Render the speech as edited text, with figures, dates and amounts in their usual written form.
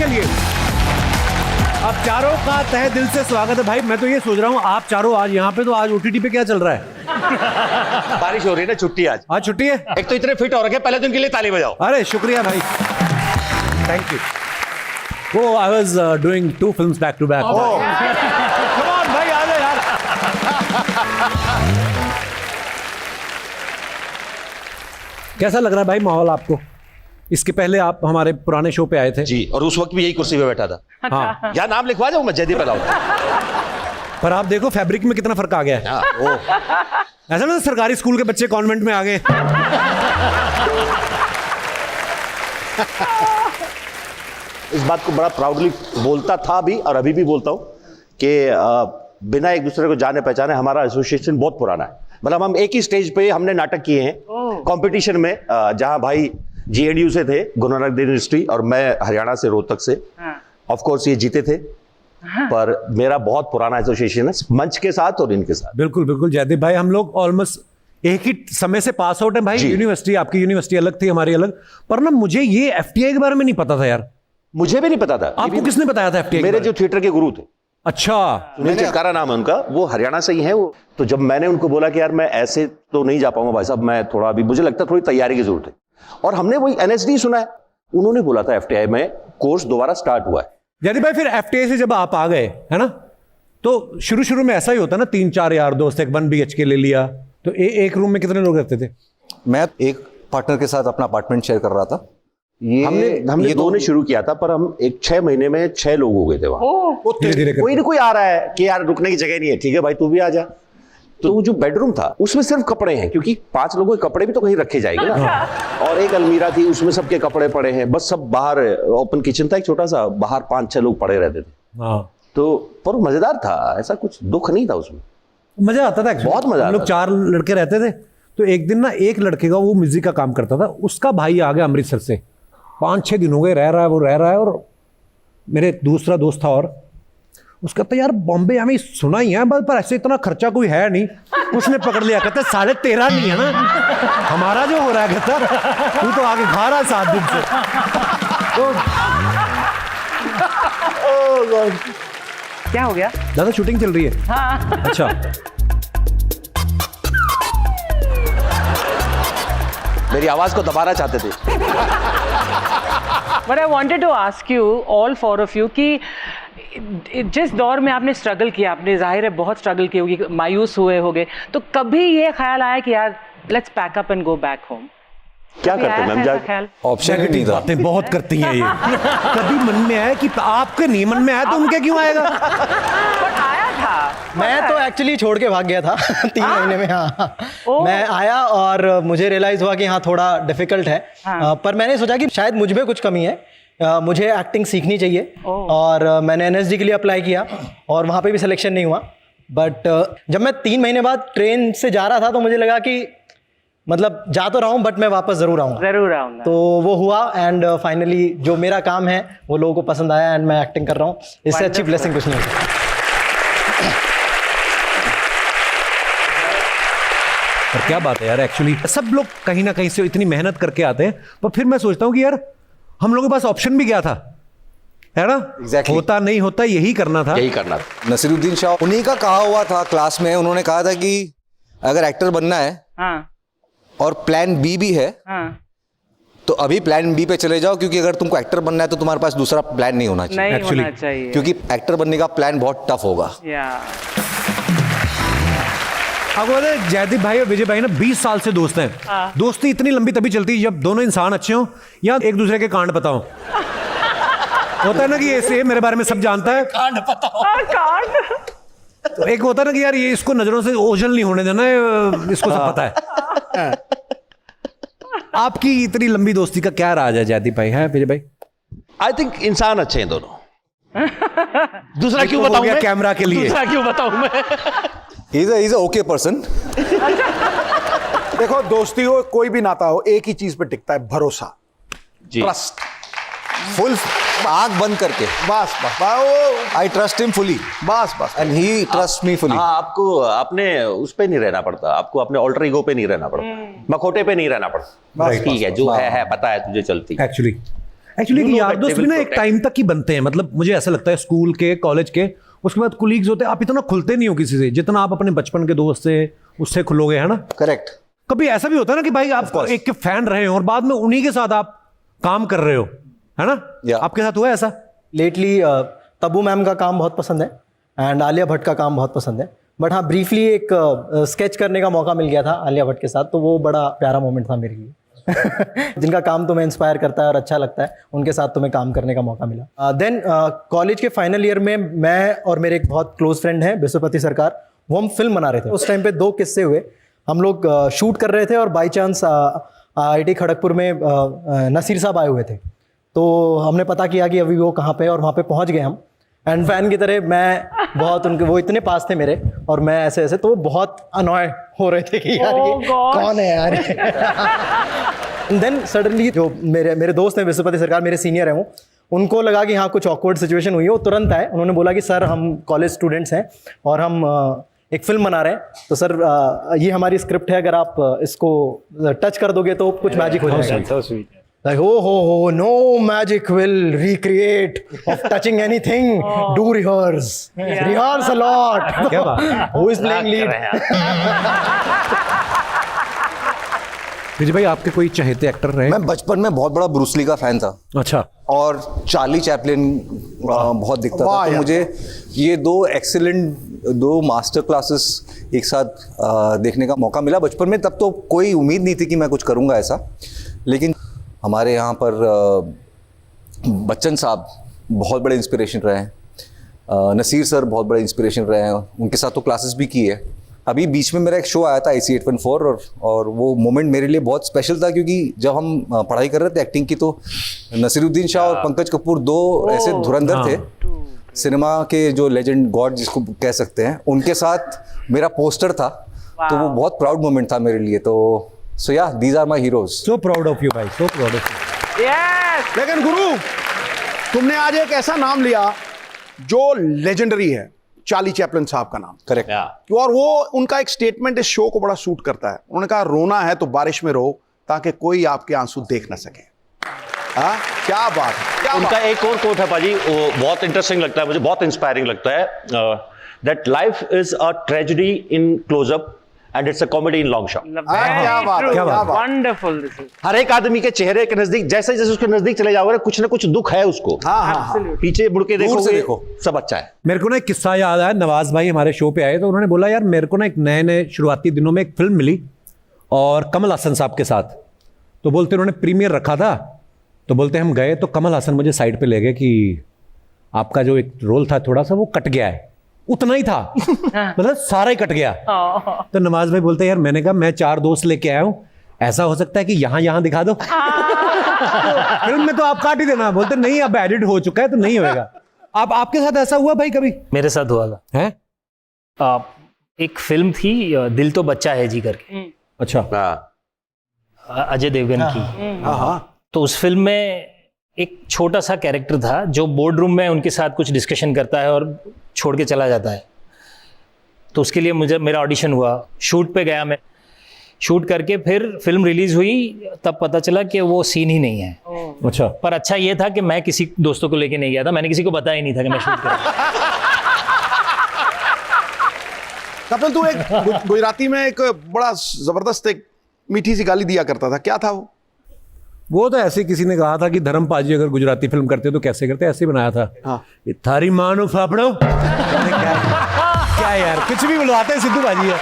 के लिए। आप चारों का तहे दिल से स्वागत है भाई। मैं तो ये सोच रहा हूँ आप चारों आज यहाँ पे, तो आज ओटीटी पे क्या चल रहा है? बारिश हो रही है ना, छुट्टी आज छुट्टी है। एक तो इतने फिट हो रखे, पहले तो इनके लिए ताली बजाओ। अरे शुक्रिया भाई, थैंक यू। वो I was doing 2 films back to back. Come on भाई, आ जाओ यार। कैसा लग रहा है भाई माहौल आपको? इसके पहले आप हमारे पुराने शो पे आए थे जी, और उस वक्त भी यही कुर्सी पे बैठा था। हाँ, यहाँ नाम लिखवा जाऊँ मैं, जयदीप अलाउड। पर आप देखो फैब्रिक में कितना फर्क आ गया है। ऐसा ना सरकारी स्कूल के बच्चे कॉन्वेंट में आ गए। इस बात को बड़ा प्राउडली बोलता था भी और अभी भी बोलता हूँ कि बिना एक दूसरे को जाने पहचाने हमारा एसोसिएशन बहुत पुराना है। मतलब हम एक ही स्टेज पे हमने नाटक किए हैं कंपटीशन में, जहां भाई जीएनयू से थे, गुरु नानक देव यूनिवर्सिटी, और मैं हरियाणा से, रोहतक से। ऑफ कोर्स ये जीते थे, पर मेरा बहुत पुराना एसोसिएशन है मंच के साथ और इनके साथ। बिल्कुल बिल्कुल जयदीप भाई, हम लोग ऑलमोस्ट एक ही समय से पास आउट है भाई। यूनिवर्सिटी, आपकी यूनिवर्सिटी अलग थी, हमारी अलग। पर ना मुझे ये एफटीआई के बारे में नहीं पता था यार। मुझे भी नहीं पता था। आपको किसने बताया था एफटीआई? मेरे जो थिएटर के गुरु थे। अच्छा, सुनील चिटकारा नाम है उनका, वो हरियाणा से ही है वो। तो जब मैंने उनको बोला कि यार मैं ऐसे तो नहीं जा पाऊंगा भाई साहब, मैं थोड़ा अभी मुझे लगता है थोड़ी तैयारी की जरूरत है, और हमने वही एनएसडी सुना है, उन्होंने बोला था एफटीआई में कोर्स दोबारा स्टार्ट हुआ है। जयदीप भाई फिर एफटीआई से जब आप आ गए है ना, तो शुरू में ऐसा ही होता ना, 3-4 यार दोस्त, एक 1 BHK ले लिया, तो एक रूम में कितने लोग रहते थे? मैं एक पार्टनर के साथ अपना अपार्टमेंट शेयर कर रहा था। हमने दो ने शुरू किया था, पर हम 6 महीने में 6 लोग हो गए थे वहां। धीरे-धीरे कोई ना कोई आ रहा है कि यार रुकने की जगह नहीं है, ठीक है भाई तू भी आ जा। तो वो जो बेडरूम था उसमें सिर्फ कपड़े हैं, क्योंकि 5 लोगों के कपड़े भी तो कहीं रखे जाएंगे ना। और एक अलमीरा थी, उसमें सबके कपड़े पड़े हैं, बस सब बाहर। ओपन किचन था एक छोटा सा, बाहर 5-6 लोग पड़े रहते थे। हाँ, तो पर मजेदार था, ऐसा कुछ दुख नहीं था उसमें, मजा आता था। बहुत मजा। हम लोग 4 लड़के रहते थे, तो एक दिन ना एक लड़के का, वो म्यूजिक का काम करता था, उसका भाई आ गया अमृतसर से, 5-6 दिन हो गए रह रहा है। और मेरे दूसरा दोस्त था, और उसका तो यार बॉम्बे हमें सुना ही है, पर ऐसे इतना खर्चा कोई है नहीं। उसने पकड़ लिया, कहता 13.5 नहीं है ना हमारा जो हो रहा है, कहता तू तो आगे खा रहा है 7 दिन से। तो क्या हो गया? दादा शूटिंग चल रही है। हाँ। अच्छा, मेरी आवाज को दबाना चाहते थे। But I wanted to ask you, all 4 of you, कि जिस दौर में आपने स्ट्रगल किया, आपने जाहिर है बहुत स्ट्रगल की होगी, मायूस हुए होगे, तो कभी ये ख्याल आया कि यार let's pack up and go back home? क्या करते मैम? ख्याल ऑप्शन नहीं था। बातें बहुत करती हैं ये। कभी मन में आया कि आपके नहीं मन में आया तो उनके क्यों आएगा? But आया था। मैं तो एक्चुअली छोड़ के भाग गया था 3 महीने में। हाँ, मैं आया और मुझे रियलाइज हुआ कि हाँ थोड़ा डिफिकल्ट है। पर मैंने सोचा कि शायद मुझ में कुछ कमी है, मुझे एक्टिंग सीखनी चाहिए। और मैंने एनएसडी के लिए अप्लाई किया और वहाँ पे भी सिलेक्शन नहीं हुआ। बट जब मैं 3 महीने बाद ट्रेन से जा रहा था तो मुझे लगा कि मतलब जा तो रहा हूँ बट मैं वापस जरूर आऊँगा। तो वो हुआ एंड फाइनली जो मेरा काम है वो लोगों को पसंद आया एंड मैं एक्टिंग कर रहा हूँ। इससे अच्छी ब्लेसिंग कुछ नहीं होती। पर क्या बात है यार, एक्चुअली सब लोग कहीं ना कहीं से इतनी मेहनत करके आते हैं, पर फिर मैं सोचता हूँ कि यार हम लोगों के पास ऑप्शन भी क्या था, है ना? Exactly. होता नहीं होता यही करना था। नसीरुद्दीन शाह, उन्हीं का कहा हुआ था क्लास में, उन्होंने कहा था कि अगर एक्टर बनना है और प्लान बी भी है, तो अभी प्लान बी पे चले जाओ, क्योंकि अगर तुमको एक्टर बनना है तो तुम्हारे पास दूसरा प्लान नहीं होना चाहिए एक्चुअली, क्योंकि एक्टर बनने का प्लान बहुत टफ होगा। आपको पता है जयदीप भाई और विजय भाई ना 20 साल से दोस्त हैं। दोस्ती इतनी लंबी तभी चलती है जब दोनों इंसान अच्छे हों या एक दूसरे के कांड पता हो। होता है ना कि ऐसे मेरे बारे में सब जानता है, कांड पता हो। तो एक होता है ना कि यार ये इसको नजरों से ओझल नहीं होने देना है, इसको सब पता है। आपकी इतनी लंबी दोस्ती का क्या राज है जयदीप भाई, है विजय भाई? आई थिंक इंसान अच्छे हैं दोनों। दूसरा क्यों बताऊं मैं? कैमरा के लिए दूसरा क्यों बताऊं मैं? He's a okay person. देखो दोस्ती हो कोई भी नाता हो, एक ही चीज पे टिकता है, भरोसा, ट्रस्ट। फुल आंख बंद करके बस आई ट्रस्ट हिम फुली, बस and he trust me fully. हाँ, आपको अपने उस पे नहीं रहना पड़ता, आपको अपने ऑल्टर ईगो पे नहीं रहना पड़ता, मखोटे पे नहीं रहना पड़ता। ठीक है, जो है पता है तुझे चलती। एक्चुअली एक्चुअली You know यार that दोस्त they भी will ना एक protect. टाइम तक ही बनते हैं, मतलब मुझे ऐसा लगता है स्कूल के, कॉलेज के, उसके बाद कुलीग्स होते हैं, आप इतना खुलते नहीं हो किसी से जितना आप अपने बचपन के दोस्त से उससे खुलोगे, है ना? करेक्ट। कभी ऐसा भी होता है ना कि भाई आप एक के फैन रहे हो और बाद में उन्हीं के साथ आप काम कर रहे हो, है ना? Yeah. आपके साथ हुआ है ऐसा? लेटली तब्बू मैम का काम बहुत पसंद है एंड आलिया भट्ट का काम बहुत पसंद है, बट हाँ ब्रीफली एक स्केच करने का मौका मिल गया था आलिया भट्ट के साथ, तो वो बड़ा प्यारा मोमेंट था मेरे लिए। जिनका काम तुम्हें इंस्पायर करता है और अच्छा लगता है, उनके साथ तुम्हें काम करने का मौका मिला। देन कॉलेज के फाइनल ईयर में मैं और मेरे एक बहुत क्लोज फ्रेंड हैं विश्वपति सरकार, वो हम फिल्म बना रहे थे। उस टाइम पे 2 किस्से हुए। हम लोग शूट कर रहे थे और बाई चांस IIT खड़गपुर में नसीर साहब आए हुए थे, तो हमने पता किया कि अभी वो कहाँ पे है और वहाँ पे पहुँच गए हम। एंड फैन की तरह मैं बहुत उनके, वो इतने पास थे मेरे और मैं ऐसे ऐसे, तो वो बहुत अनॉय हो रहे थे कि यार ये कौन है यार। देन सडनली जो मेरे दोस्त हैं विश्वपति सरकार, मेरे सीनियर हैं वो, उनको लगा कि हाँ कुछ ऑकवर्ड सिचुएशन हुई है। वो तुरंत आए, उन्होंने बोला कि सर हम कॉलेज स्टूडेंट्स हैं और हम एक फिल्म बना रहे हैं, तो सर ये हमारी स्क्रिप्ट है, अगर आप इसको टच कर दोगे तो कुछ मैजिक हो जाएगा। Like, oh, no magic will recreate of touching anything. Do rehearse. Rehearse a lot. क्या बात? Who is playing lead? विजय भाई आपके कोई चहेते एक्टर रहे? मैं बचपन में बहुत बड़ा ब्रूसली का फैन था अच्छा। और चार्ली चैपलिन बहुत दिखता था, तो मुझे ये 2 एक्सीलेंट 2 मास्टर क्लासेस एक साथ देखने का मौका मिला बचपन में। तब तो कोई उम्मीद नहीं थी कि मैं कुछ करूँगा ऐसा, लेकिन हमारे यहाँ पर बच्चन साहब बहुत बड़े इंस्पिरेशन रहे हैं, नसीर सर बहुत बड़े इंस्पिरेशन रहे हैं, उनके साथ तो क्लासेस भी की है। अभी बीच में मेरा एक शो आया था IC 814 और वो मोमेंट मेरे लिए बहुत स्पेशल था, क्योंकि जब हम पढ़ाई कर रहे थे एक्टिंग की, तो नसीरुद्दीन शाह और पंकज कपूर 2 ऐसे धुरंधर थे सिनेमा के, जो लेजेंड गॉड जिसको कह सकते हैं, उनके साथ मेरा पोस्टर था, तो वो बहुत प्राउड मोमेंट था मेरे लिए। तो सो या these are my heroes. So proud of you भाई, so proud of you. Yes. लेकिन गुरु, तुमने आज एक ऐसा नाम लिया जो लेजेंडरी है, चार्ली चैपलिन साहब का नाम। करेक्ट। और वो उनका एक स्टेटमेंट इस शो को बड़ा सूट करता है। उन्होंने कहा रोना है तो बारिश में रो, ताकि कोई आपके आंसू देख ना सके। हाँ, क्या बात है, क्या उनका बात। एक और कोट है पाजी, वो बहुत इंटरेस्टिंग लगता है मुझे, बहुत इंस्पायरिंग लगता है, that life is a tragedy in closeup and it's a comedy in long shot. क्या बात है, क्या बात। वंडरफुल। दिस इज हर एक आदमी के चेहरे के नजदीक, जैसे जैसे उसके नजदीक चले जाओगे, कुछ ना कुछ दुख है उसको। हाँ हाँ हाँ। पीछे मुड़ के दूर से देखोगे, देखो। सब अच्छा है। मेरे को ना एक किस्सा याद आया। नवाज भाई हमारे शो पे आए तो उन्होंने बोला यार मेरे को ना एक नए शुरुआती दिनों में एक फिल्म मिली और कमल हसन साहब के साथ, तो बोलते उन्होंने प्रीमियर रखा था, तो बोलते हम गए तो कमल हसन मुझे साइड पे ले गए कि आपका जो एक रोल था थोड़ा सा वो कट गया है। उतना ही था, मतलब सारा ही कट गया। तो नवाज भाई बोलते यार, मैंने कहा मैं 4 दोस्त लेके आया हूं, ऐसा हो सकता है कि यहां दिखा दो। फिल्म में तो आप काट ही देना। बोलते नहीं, अब एडिट हो चुका है तो नहीं होएगा। आपके साथ ऐसा हुआ भाई कभी? मेरे साथ हुआ था। है? एक फिल्म थी दिल तो बच्चा है जी करके, अच्छा। अजय देवगन की। हाँ हाँ। तो उस फिल्म में एक छोटा सा कैरेक्टर था जो बोर्ड रूम में उनके साथ कुछ डिस्कशन करता है और छोड़ के चला जाता है। तो उसके लिए मेरा ऑडिशन हुआ, शूट पे गया मैं, शूट करके फिर फिल्म रिलीज हुई, तब पता चला कि वो सीन ही नहीं है। अच्छा। पर अच्छा ये था कि मैं किसी दोस्तों को लेके नहीं गया था, मैंने किसी को बताया ही नहीं था कि मैं शूट कर रहा हूं। कपिल, तू एक गुजराती में एक बड़ा जबरदस्त एक मीठी सी गाली दिया करता था, क्या था वो? वो तो ऐसे किसी ने कहा था कि धर्म पाजी अगर गुजराती फिल्म करते तो कैसे करते, ऐसे बनाया था। हाँ। ये थारी मानो फाफड़ो। क्या यार, कुछ भी बुलवाते हैं सिद्धू बाजी है।